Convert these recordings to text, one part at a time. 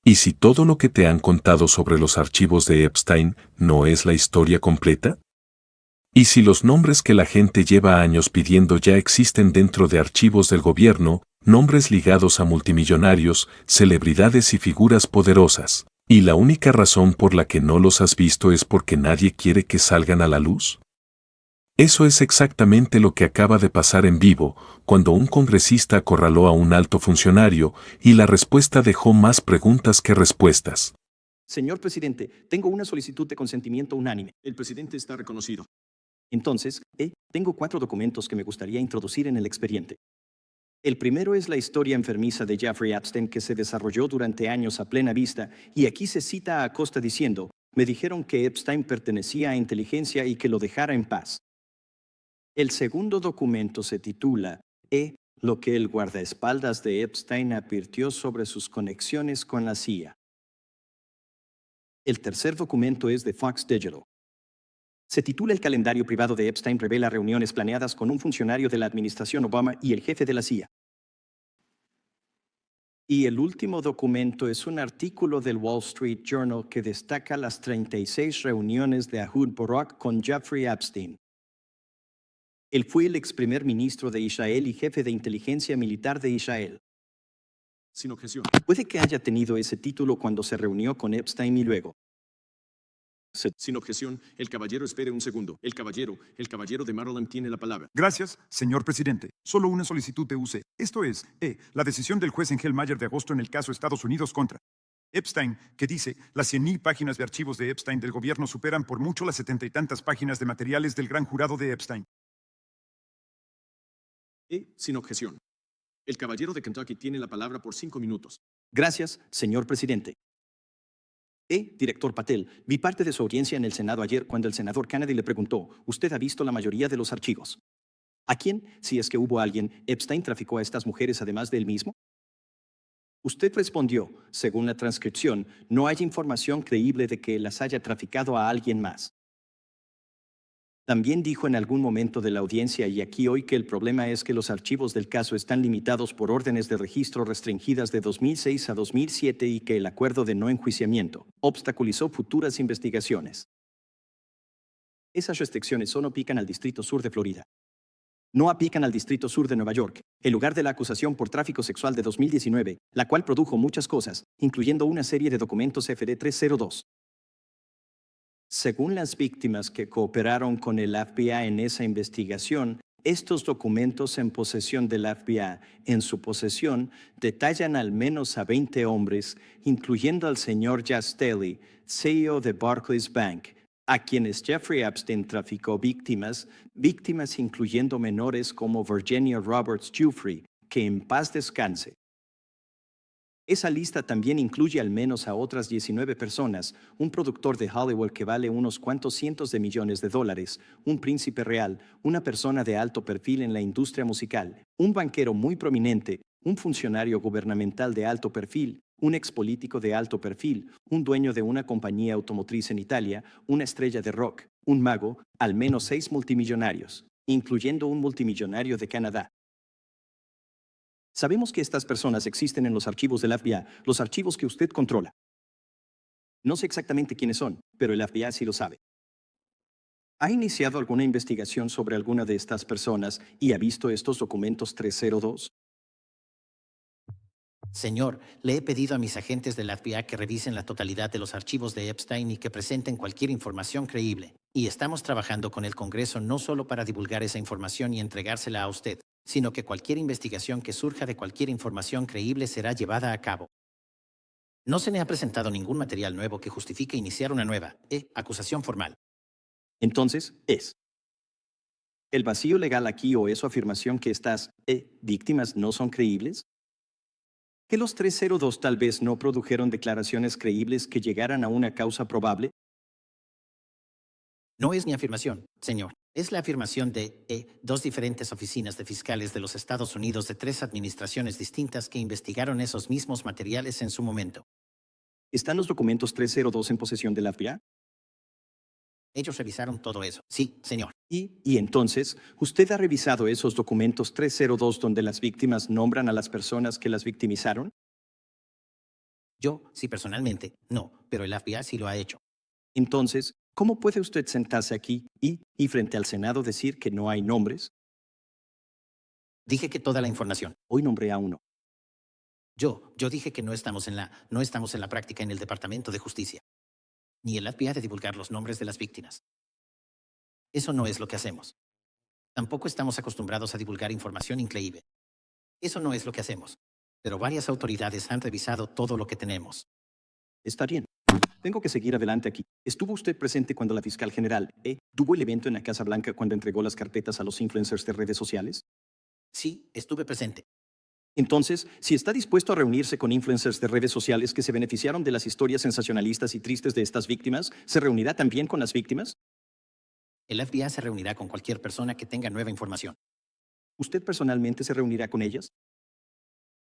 ¿Y si todo lo que te han contado sobre los archivos de Epstein no es la historia completa? ¿Y si los nombres que la gente lleva años pidiendo ya existen dentro de archivos del gobierno, nombres ligados a multimillonarios, celebridades y figuras poderosas, y la única razón por la que no los has visto es porque nadie quiere que salgan a la luz? Eso es exactamente lo que acaba de pasar en vivo, cuando un congresista acorraló a un alto funcionario y la respuesta dejó más preguntas que respuestas. Señor presidente, tengo una solicitud de consentimiento unánime. El presidente está reconocido. Entonces, tengo 4 documentos que me gustaría introducir en el expediente. El primero es la historia enfermiza de Jeffrey Epstein que se desarrolló durante años a plena vista, y aquí se cita a Acosta diciendo: me dijeron que Epstein pertenecía a inteligencia y que lo dejara en paz. El segundo documento se titula lo que el guardaespaldas de Epstein advirtió sobre sus conexiones con la CIA. El tercer documento es de Fox Digital. Se titula El calendario privado de Epstein revela reuniones planeadas con un funcionario de la administración Obama y el jefe de la CIA. Y el último documento es un artículo del Wall Street Journal que destaca las 36 reuniones de Ehud Barak con Jeffrey Epstein. Él fue el ex primer ministro de Israel y jefe de inteligencia militar de Israel. Sin objeción. Puede que haya tenido ese título cuando se reunió con Epstein y luego. Sin objeción, el caballero espere un segundo. El caballero de Maryland tiene la palabra. Gracias, señor presidente. Solo una solicitud de UC. Esto es, la decisión del juez Engelmayer de agosto en el caso Estados Unidos contra Epstein, que dice, las 100.000 páginas de archivos de Epstein del gobierno superan por mucho las 70 y tantas páginas de materiales del gran jurado de Epstein. Sin objeción. El caballero de Kentucky tiene la palabra por 5 minutos. Gracias, señor presidente. Director Patel, vi parte de su audiencia en el Senado ayer cuando el senador Kennedy le preguntó: ¿usted ha visto la mayoría de los archivos? ¿A quién, si es que hubo alguien, Epstein traficó a estas mujeres además de él mismo? Usted respondió: según la transcripción, no hay información creíble de que las haya traficado a alguien más. También dijo en algún momento de la audiencia y aquí hoy que el problema es que los archivos del caso están limitados por órdenes de registro restringidas de 2006 a 2007 y que el acuerdo de no enjuiciamiento obstaculizó futuras investigaciones. Esas restricciones solo aplican al Distrito Sur de Florida. No aplican al Distrito Sur de Nueva York, el lugar de la acusación por tráfico sexual de 2019, la cual produjo muchas cosas, incluyendo una serie de documentos FD 302. Según las víctimas que cooperaron con el FBI en esa investigación, estos documentos en posesión del FBI, en su posesión, detallan al menos a 20 hombres, incluyendo al señor Jastelli, CEO de Barclays Bank, a quienes Jeffrey Epstein traficó víctimas incluyendo menores como Virginia Roberts Giuffre, que en paz descanse. Esa lista también incluye al menos a otras 19 personas, un productor de Hollywood que vale unos cuantos cientos de millones de dólares, un príncipe real, una persona de alto perfil en la industria musical, un banquero muy prominente, un funcionario gubernamental de alto perfil, un expolítico de alto perfil, un dueño de una compañía automotriz en Italia, una estrella de rock, un mago, al menos 6 multimillonarios, incluyendo un multimillonario de Canadá. Sabemos que estas personas existen en los archivos del FBI, los archivos que usted controla. No sé exactamente quiénes son, pero el FBI sí lo sabe. ¿Ha iniciado alguna investigación sobre alguna de estas personas y ha visto estos documentos 302? Señor, le he pedido a mis agentes del FBI que revisen la totalidad de los archivos de Epstein y que presenten cualquier información creíble. Y estamos trabajando con el Congreso no solo para divulgar esa información y entregársela a usted, sino que cualquier investigación que surja de cualquier información creíble será llevada a cabo. No se le ha presentado ningún material nuevo que justifique iniciar una nueva acusación formal. Entonces, ¿el vacío legal aquí o es su afirmación que estas víctimas no son creíbles? ¿Que los 302 tal vez no produjeron declaraciones creíbles que llegaran a una causa probable? No es mi afirmación, señor. Es la afirmación de 2 diferentes oficinas de fiscales de los Estados Unidos de 3 administraciones distintas que investigaron esos mismos materiales en su momento. ¿Están los documentos 302 en posesión del FBI? Ellos revisaron todo eso. Sí, señor. Y entonces, ¿usted ha revisado esos documentos 302 donde las víctimas nombran a las personas que las victimizaron? Yo, sí personalmente, no, pero el FBI sí lo ha hecho. Entonces, ¿cómo puede usted sentarse aquí y frente al Senado decir que no hay nombres? Dije que toda la información. Hoy nombré a uno. Yo dije que no estamos en la práctica en el Departamento de Justicia, ni el FBI de divulgar los nombres de las víctimas. Eso no es lo que hacemos. Tampoco estamos acostumbrados a divulgar información increíble. Eso no es lo que hacemos. Pero varias autoridades han revisado todo lo que tenemos. Está bien. Tengo que seguir adelante aquí. ¿Estuvo usted presente cuando la fiscal general tuvo el evento en la Casa Blanca cuando entregó las carpetas a los influencers de redes sociales? Sí, estuve presente. Entonces, si está dispuesto a reunirse con influencers de redes sociales que se beneficiaron de las historias sensacionalistas y tristes de estas víctimas, ¿se reunirá también con las víctimas? El FBI se reunirá con cualquier persona que tenga nueva información. ¿Usted personalmente se reunirá con ellas?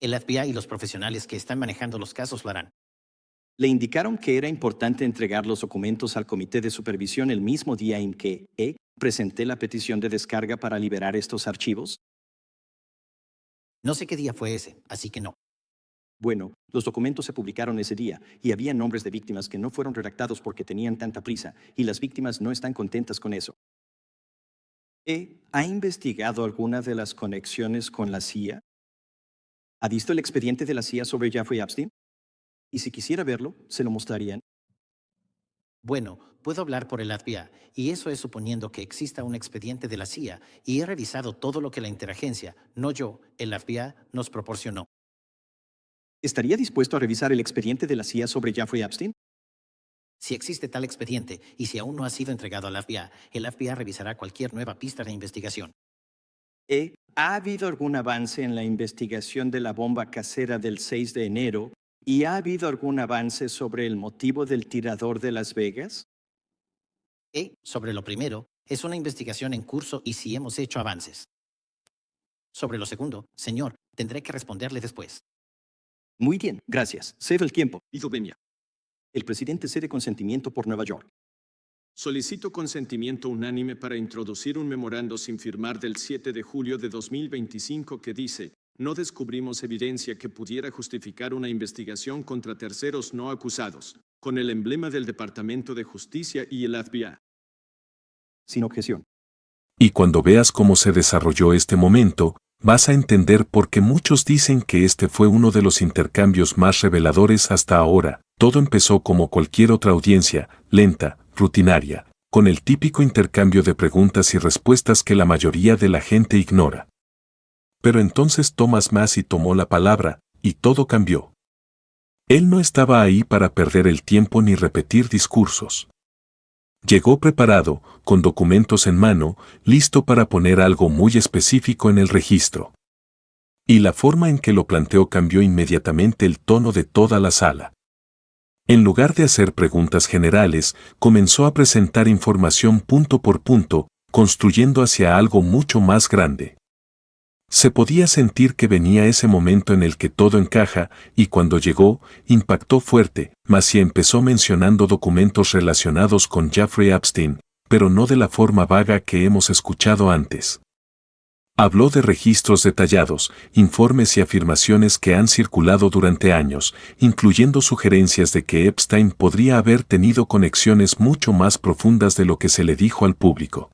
El FBI y los profesionales que están manejando los casos lo harán. ¿Le indicaron que era importante entregar los documentos al Comité de Supervisión el mismo día en que presenté la petición de descarga para liberar estos archivos? No sé qué día fue ese, así que no. Bueno, los documentos se publicaron ese día y había nombres de víctimas que no fueron redactados porque tenían tanta prisa y las víctimas no están contentas con eso. ¿Ha investigado alguna de las conexiones con la CIA? ¿Ha visto el expediente de la CIA sobre Jeffrey Epstein? Y si quisiera verlo, se lo mostrarían. Bueno, puedo hablar por el FBI, y eso es suponiendo que exista un expediente de la CIA, y he revisado todo lo que la interagencia, no yo, el FBI, nos proporcionó. ¿Estaría dispuesto a revisar el expediente de la CIA sobre Jeffrey Epstein? Si existe tal expediente, y si aún no ha sido entregado al FBI, el FBI revisará cualquier nueva pista de investigación. ¿Ha habido algún avance en la investigación de la bomba casera del 6 de enero? ¿Y ha habido algún avance sobre el motivo del tirador de Las Vegas? Sobre lo primero, es una investigación en curso y si hemos hecho avances. Sobre lo segundo, señor, tendré que responderle después. Muy bien, gracias. Cedo el tiempo. Eslovenia. El presidente cede consentimiento por Nueva York. Solicito consentimiento unánime para introducir un memorando sin firmar del 7 de julio de 2025 que dice: no descubrimos evidencia que pudiera justificar una investigación contra terceros no acusados, con el emblema del Departamento de Justicia y el FBI. Sin objeción. Y cuando veas cómo se desarrolló este momento, vas a entender por qué muchos dicen que este fue uno de los intercambios más reveladores hasta ahora. Todo empezó como cualquier otra audiencia, lenta, rutinaria, con el típico intercambio de preguntas y respuestas que la mayoría de la gente ignora. Pero entonces Thomas Massie tomó la palabra, y todo cambió. Él no estaba ahí para perder el tiempo ni repetir discursos. Llegó preparado, con documentos en mano, listo para poner algo muy específico en el registro. Y la forma en que lo planteó cambió inmediatamente el tono de toda la sala. En lugar de hacer preguntas generales, comenzó a presentar información punto por punto, construyendo hacia algo mucho más grande. Se podía sentir que venía ese momento en el que todo encaja, y cuando llegó, impactó fuerte. Massie empezó mencionando documentos relacionados con Jeffrey Epstein, pero no de la forma vaga que hemos escuchado antes. Habló de registros detallados, informes y afirmaciones que han circulado durante años, incluyendo sugerencias de que Epstein podría haber tenido conexiones mucho más profundas de lo que se le dijo al público.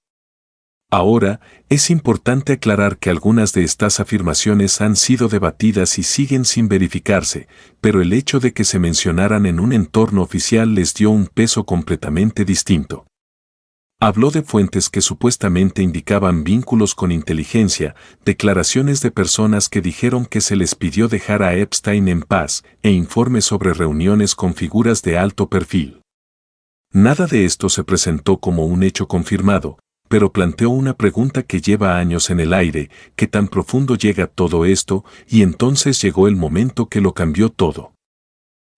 Ahora, es importante aclarar que algunas de estas afirmaciones han sido debatidas y siguen sin verificarse, pero el hecho de que se mencionaran en un entorno oficial les dio un peso completamente distinto. Habló de fuentes que supuestamente indicaban vínculos con inteligencia, declaraciones de personas que dijeron que se les pidió dejar a Epstein en paz, e informes sobre reuniones con figuras de alto perfil. Nada de esto se presentó como un hecho confirmado, pero planteó una pregunta que lleva años en el aire: ¿qué tan profundo llega todo esto? Y entonces llegó el momento que lo cambió todo.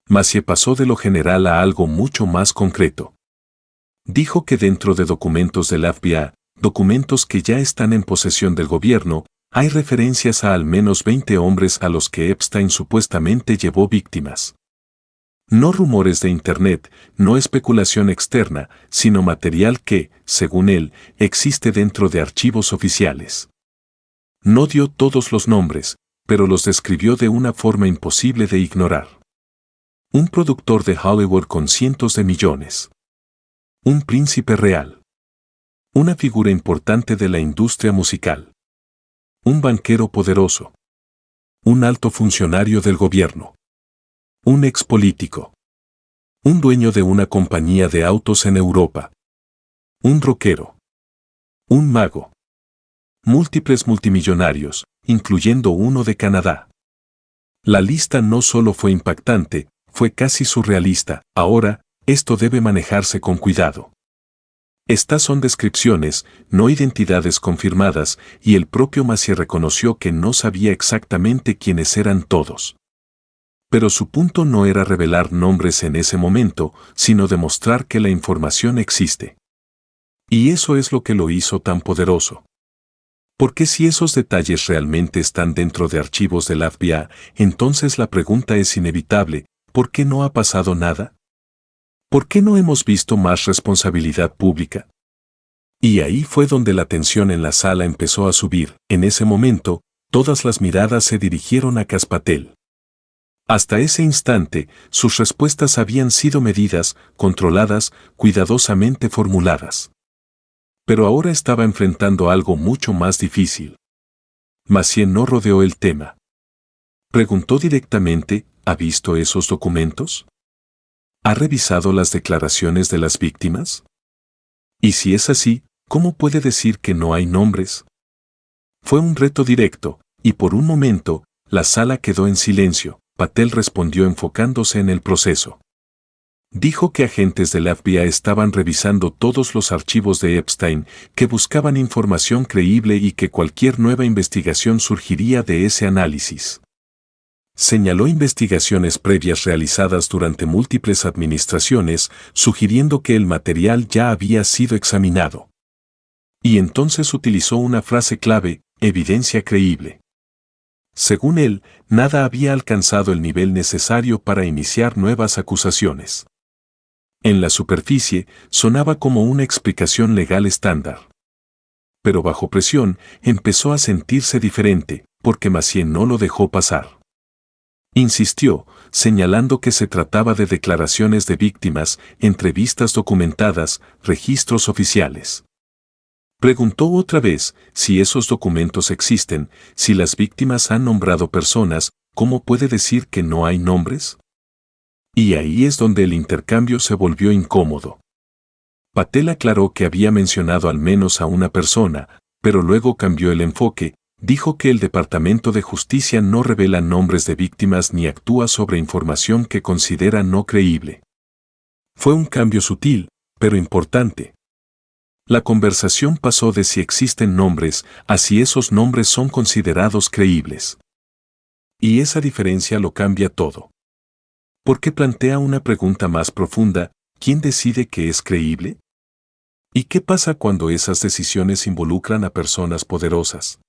Massie pasó de lo general a algo mucho más concreto. Dijo que dentro de documentos del FBI, documentos que ya están en posesión del gobierno, hay referencias a al menos 20 hombres a los que Epstein supuestamente llevó víctimas. No rumores de Internet, no especulación externa, sino material que, según él, existe dentro de archivos oficiales. No dio todos los nombres, pero los describió de una forma imposible de ignorar. Un productor de Hollywood con cientos de millones. Un príncipe real. Una figura importante de la industria musical. Un banquero poderoso. Un alto funcionario del gobierno. Un expolítico. Un dueño de una compañía de autos en Europa. Un rockero. Un mago. Múltiples multimillonarios, incluyendo uno de Canadá. La lista no solo fue impactante, fue casi surrealista. Ahora, esto debe manejarse con cuidado. Estas son descripciones, no identidades confirmadas, y el propio Macié reconoció que no sabía exactamente quiénes eran todos. Pero su punto no era revelar nombres en ese momento, sino demostrar que la información existe. Y eso es lo que lo hizo tan poderoso. Porque si esos detalles realmente están dentro de archivos del FBI, entonces la pregunta es inevitable: ¿por qué no ha pasado nada? ¿Por qué no hemos visto más responsabilidad pública? Y ahí fue donde la tensión en la sala empezó a subir. En ese momento, todas las miradas se dirigieron a Kash Patel. Hasta ese instante, sus respuestas habían sido medidas, controladas, cuidadosamente formuladas. Pero ahora estaba enfrentando algo mucho más difícil. Macié no rodeó el tema. Preguntó directamente: ¿ha visto esos documentos? ¿Ha revisado las declaraciones de las víctimas? Y si es así, ¿cómo puede decir que no hay nombres? Fue un reto directo, y por un momento, la sala quedó en silencio. Patel respondió enfocándose en el proceso. Dijo que agentes del FBI estaban revisando todos los archivos de Epstein, que buscaban información creíble y que cualquier nueva investigación surgiría de ese análisis. Señaló investigaciones previas realizadas durante múltiples administraciones, sugiriendo que el material ya había sido examinado. Y entonces utilizó una frase clave: evidencia creíble. Según él, nada había alcanzado el nivel necesario para iniciar nuevas acusaciones. En la superficie, sonaba como una explicación legal estándar. Pero bajo presión, empezó a sentirse diferente, porque Macié no lo dejó pasar. Insistió, señalando que se trataba de declaraciones de víctimas, entrevistas documentadas, registros oficiales. Preguntó otra vez: si esos documentos existen, si las víctimas han nombrado personas, ¿cómo puede decir que no hay nombres? Y ahí es donde el intercambio se volvió incómodo. Patel aclaró que había mencionado al menos a una persona, pero luego cambió el enfoque. Dijo que el Departamento de Justicia no revela nombres de víctimas ni actúa sobre información que considera no creíble. Fue un cambio sutil, pero importante. La conversación pasó de si existen nombres a si esos nombres son considerados creíbles. Y esa diferencia lo cambia todo. Porque plantea una pregunta más profunda: ¿quién decide que es creíble? ¿Y qué pasa cuando esas decisiones involucran a personas poderosas?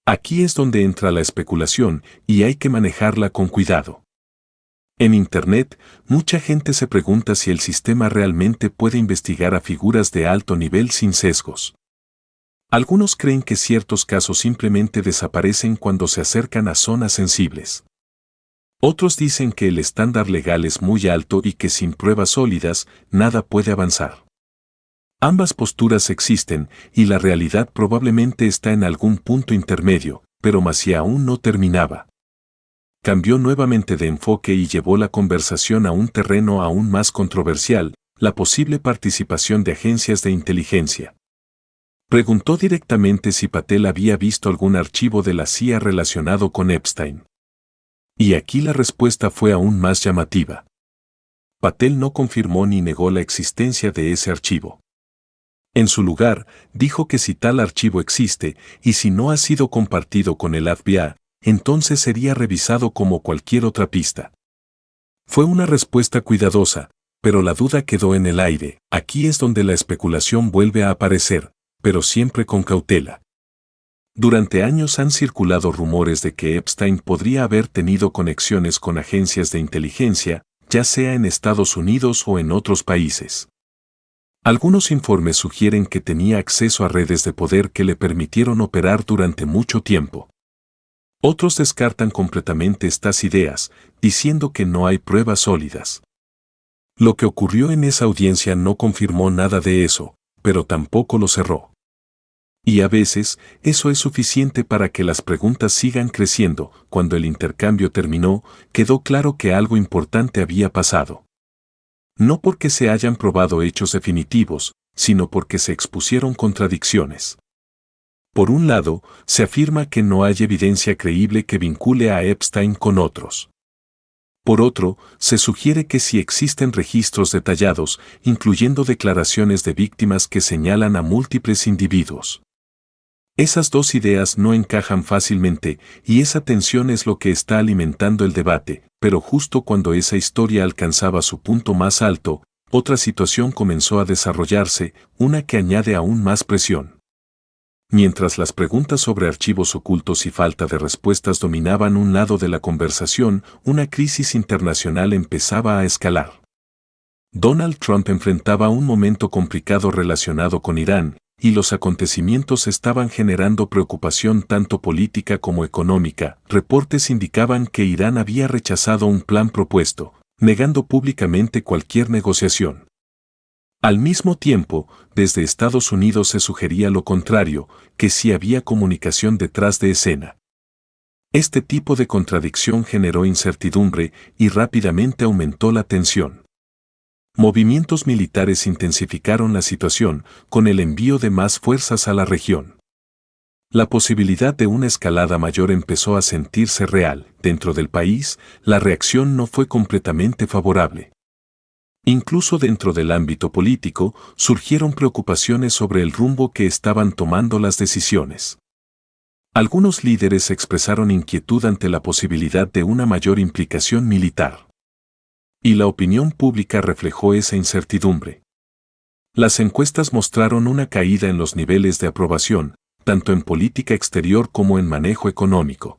Aquí es donde entra la especulación, y hay que manejarla con cuidado. En Internet, mucha gente se pregunta si el sistema realmente puede investigar a figuras de alto nivel sin sesgos. Algunos creen que ciertos casos simplemente desaparecen cuando se acercan a zonas sensibles. Otros dicen que el estándar legal es muy alto y que sin pruebas sólidas, nada puede avanzar. Ambas posturas existen, y la realidad probablemente está en algún punto intermedio, pero Macié aún no terminaba. Cambió nuevamente de enfoque y llevó la conversación a un terreno aún más controversial: la posible participación de agencias de inteligencia. Preguntó directamente si Patel había visto algún archivo de la CIA relacionado con Epstein. Y aquí la respuesta fue aún más llamativa. Patel no confirmó ni negó la existencia de ese archivo. En su lugar, dijo que si tal archivo existe, y si no ha sido compartido con el FBI, entonces sería revisado como cualquier otra pista. Fue una respuesta cuidadosa, pero la duda quedó en el aire. Aquí es donde la especulación vuelve a aparecer, pero siempre con cautela. Durante años han circulado rumores de que Epstein podría haber tenido conexiones con agencias de inteligencia, ya sea en Estados Unidos o en otros países. Algunos informes sugieren que tenía acceso a redes de poder que le permitieron operar durante mucho tiempo. Otros descartan completamente estas ideas, diciendo que no hay pruebas sólidas. Lo que ocurrió en esa audiencia no confirmó nada de eso, pero tampoco lo cerró. Y a veces, eso es suficiente para que las preguntas sigan creciendo. Cuando el intercambio terminó, quedó claro que algo importante había pasado. No porque se hayan probado hechos definitivos, sino porque se expusieron contradicciones. Por un lado, se afirma que no hay evidencia creíble que vincule a Epstein con otros. Por otro, se sugiere que sí existen registros detallados, incluyendo declaraciones de víctimas que señalan a múltiples individuos. Esas dos ideas no encajan fácilmente, y esa tensión es lo que está alimentando el debate, pero justo cuando esa historia alcanzaba su punto más alto, otra situación comenzó a desarrollarse, una que añade aún más presión. Mientras las preguntas sobre archivos ocultos y falta de respuestas dominaban un lado de la conversación, una crisis internacional empezaba a escalar. Donald Trump enfrentaba un momento complicado relacionado con Irán, y los acontecimientos estaban generando preocupación tanto política como económica. Reportes indicaban que Irán había rechazado un plan propuesto, negando públicamente cualquier negociación. Al mismo tiempo, desde Estados Unidos se sugería lo contrario, que sí había comunicación detrás de escena. Este tipo de contradicción generó incertidumbre y rápidamente aumentó la tensión. Movimientos militares intensificaron la situación, con el envío de más fuerzas a la región. La posibilidad de una escalada mayor empezó a sentirse real. Dentro del país, la reacción no fue completamente favorable. Incluso dentro del ámbito político, surgieron preocupaciones sobre el rumbo que estaban tomando las decisiones. Algunos líderes expresaron inquietud ante la posibilidad de una mayor implicación militar. Y la opinión pública reflejó esa incertidumbre. Las encuestas mostraron una caída en los niveles de aprobación, tanto en política exterior como en manejo económico.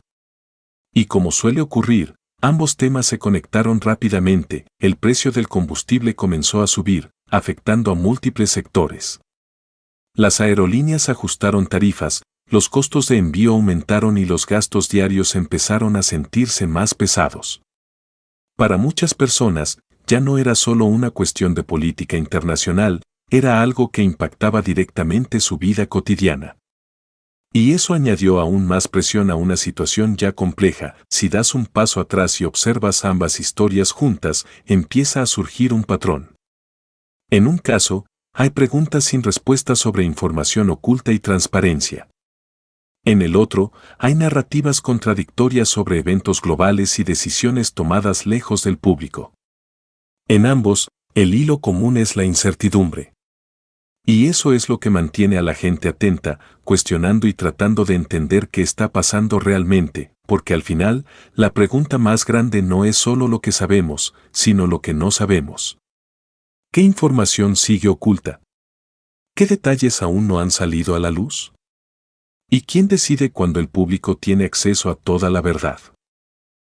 Y como suele ocurrir, ambos temas se conectaron rápidamente. El precio del combustible comenzó a subir, afectando a múltiples sectores. Las aerolíneas ajustaron tarifas, los costos de envío aumentaron y los gastos diarios empezaron a sentirse más pesados. Para muchas personas, ya no era solo una cuestión de política internacional, era algo que impactaba directamente su vida cotidiana. Y eso añadió aún más presión a una situación ya compleja. Si das un paso atrás y observas ambas historias juntas, empieza a surgir un patrón. En un caso, hay preguntas sin respuesta sobre información oculta y transparencia. En el otro, hay narrativas contradictorias sobre eventos globales y decisiones tomadas lejos del público. En ambos, el hilo común es la incertidumbre. Y eso es lo que mantiene a la gente atenta, cuestionando y tratando de entender qué está pasando realmente, porque al final, la pregunta más grande no es solo lo que sabemos, sino lo que no sabemos. ¿Qué información sigue oculta? ¿Qué detalles aún no han salido a la luz? ¿Y quién decide cuando el público tiene acceso a toda la verdad?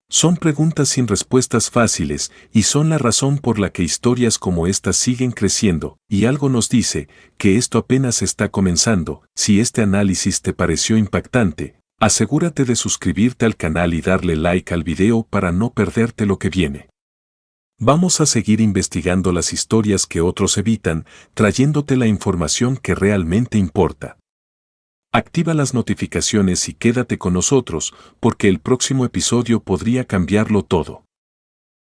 Son preguntas sin respuestas fáciles y son la razón por la que historias como esta siguen creciendo, y algo nos dice que esto apenas está comenzando. Si este análisis te pareció impactante, asegúrate de suscribirte al canal y darle like al video para no perderte lo que viene. Vamos a seguir investigando las historias que otros evitan, trayéndote la información que realmente importa. Activa las notificaciones y quédate con nosotros, porque el próximo episodio podría cambiarlo todo.